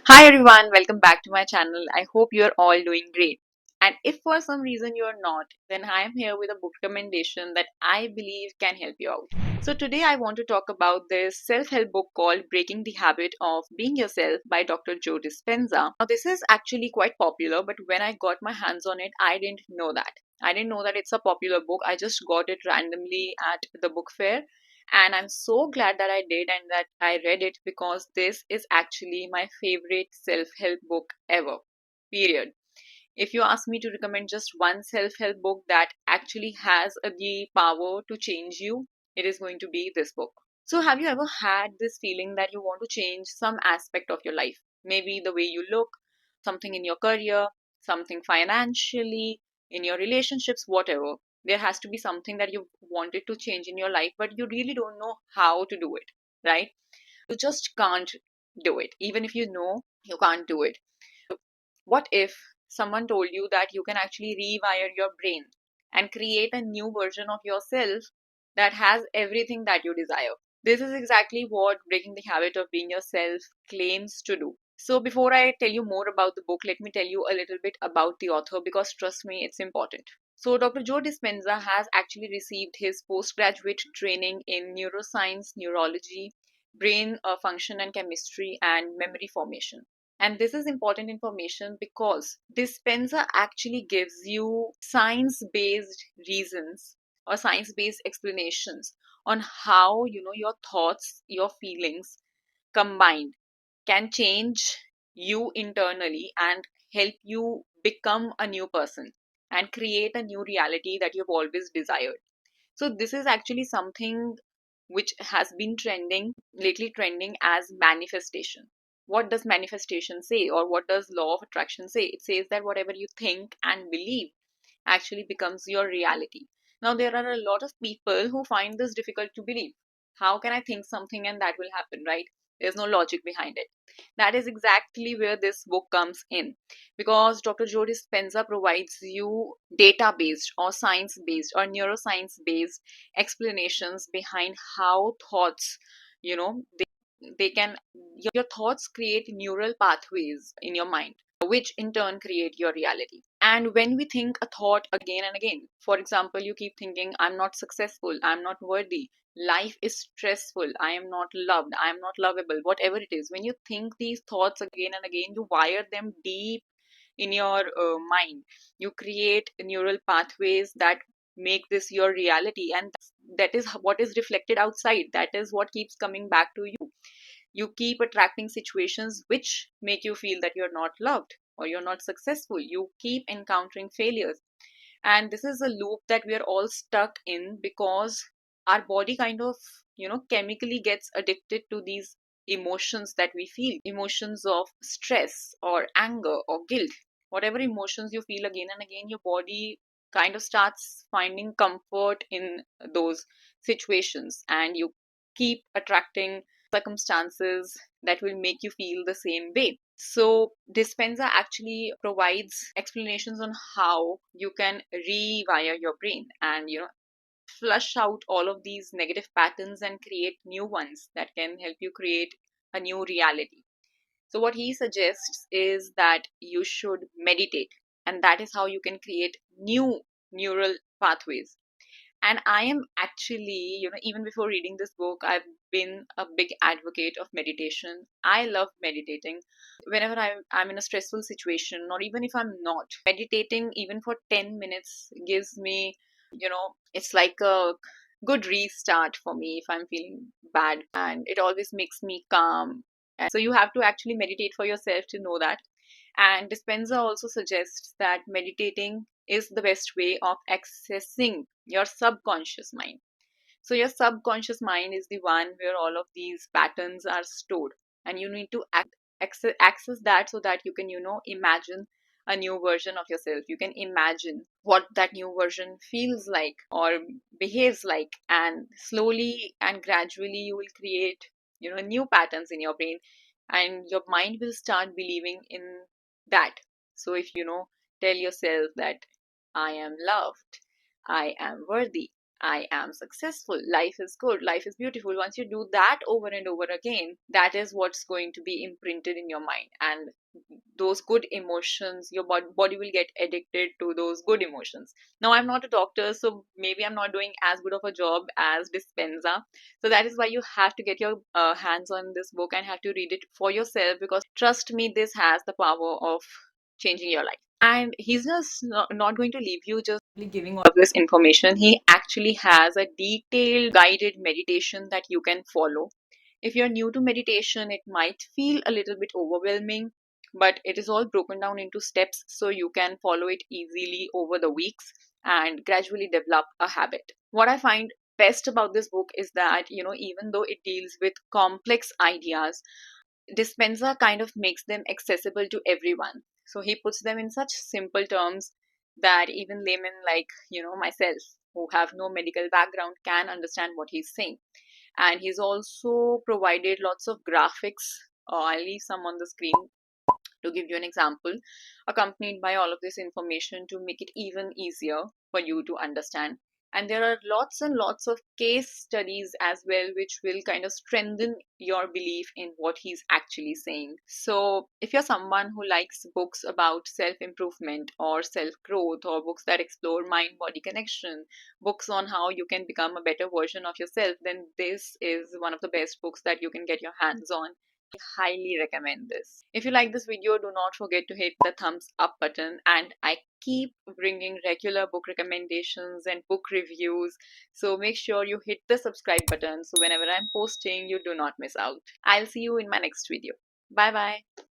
Hi everyone, welcome back to my channel. I hope you're all doing great. And if for some reason you're not, then I am here with a book recommendation that I believe can help you out. So today I want to talk about this self-help book called Breaking the Habit of Being Yourself by Dr. Joe Dispenza. Now this is actually quite popular, but when I got my hands on it, I didn't know that. I didn't know that it's a popular book. I just got it randomly at the book fair, and I'm so glad that I did and that I read it because this is actually my favorite self help book ever. Period. If you ask me to recommend just one self help book that actually has the power to change you, it is going to be this book. So, have you ever had this feeling that you want to change some aspect of your life? Maybe the way you look, something in your career, something financially, in your relationships, whatever. There has to be something that you wanted to change in your life, but you really don't know how to do it, right? You just can't do it. Even if you know, you can't do it. What if someone told you that you can actually rewire your brain and create a new version of yourself that has everything that you desire? This is exactly what Breaking the Habit of Being Yourself claims to do. So, before I tell you more about the book, let me tell you a little bit about the author because trust me, it's important. So, Dr. Joe Dispenza has actually received his postgraduate training in neuroscience, neurology, brain function and chemistry, and memory formation. And this is important information because Dispenza actually gives you science based reasons or science based explanations on how your thoughts, your feelings combined can change you internally and help you become a new person and create a new reality that you've always desired. So this is actually something which has been trending as manifestation. What does manifestation say, or what does law of attraction say? It says that whatever you think and believe actually becomes your reality. Now, there are a lot of people who find this difficult to believe. How can I think something and that will happen, right? There's no logic behind it. That is exactly where this book comes in because Dr. Joe Dispenza provides you data based or science based or neuroscience based explanations behind how thoughts, you know, they can, your thoughts create neural pathways in your mind which in turn create your reality. And when we think a thought again and again, for example, you keep thinking, I'm not successful, I'm not worthy, life is stressful, I am not loved, I am not lovable, whatever it is, when you think these thoughts again and again, you wire them deep in your mind. You create neural pathways that make this your reality, and that is what is reflected outside. That is what keeps coming back to you. You keep attracting situations which make you feel that you're not loved or you're not successful. You keep encountering failures. And this is a loop that we are all stuck in because our body kind of, chemically gets addicted to these emotions that we feel, emotions of stress or anger or guilt. Whatever emotions you feel again and again, your body kind of starts finding comfort in those situations, and you keep attracting circumstances that will make you feel the same way. So Dispenza actually provides explanations on how you can rewire your brain and flush out all of these negative patterns and create new ones that can help you create a new reality. So what he suggests is that you should meditate, and that is how you can create new neural pathways. And I am actually, even before reading this book, I've been a big advocate of meditation. I love meditating. Whenever I'm in a stressful situation, or even if I'm not, meditating even for 10 minutes gives me, it's like a good restart for me if I'm feeling bad, and it always makes me calm. And so you have to actually meditate for yourself to know that. And Dispenza also suggests that meditating is the best way of accessing your subconscious mind. So, your subconscious mind is the one where all of these patterns are stored, and you need to access that so that you can, imagine a new version of yourself. You can imagine what that new version feels like or behaves like, and slowly and gradually you will create, new patterns in your brain, and your mind will start believing in that. So if tell yourself that I am loved, I am worthy, I am successful. Life is good. Life is beautiful. Once you do that over and over again, that is what's going to be imprinted in your mind. And those good emotions, your body will get addicted to those good emotions. Now, I'm not a doctor, so maybe I'm not doing as good of a job as Dispenza. So that is why you have to get your hands on this book and have to read it for yourself, because trust me, this has the power of changing your life. And he's just not going to leave you just giving all of this information. He actually has a detailed guided meditation that you can follow. If you're new to meditation, it might feel a little bit overwhelming, but it is all broken down into steps so you can follow it easily over the weeks and gradually develop a habit. What I find best about this book is that, even though it deals with complex ideas, Dispenza kind of makes them accessible to everyone. So he puts them in such simple terms that even laymen like, myself, who have no medical background, can understand what he's saying. And he's also provided lots of graphics. I'll leave some on the screen to give you an example, accompanied by all of this information to make it even easier for you to understand. And there are lots and lots of case studies as well, which will kind of strengthen your belief in what he's actually saying. So, if you're someone who likes books about self improvement or self growth, or books that explore mind body connection, books on how you can become a better version of yourself, then this is one of the best books that you can get your hands on. Highly recommend this. If you like this video, do not forget to hit the thumbs up button, and I keep bringing regular book recommendations and book reviews, so make sure you hit the subscribe button so whenever I'm posting, you do not miss out. I'll see you in my next video. Bye bye.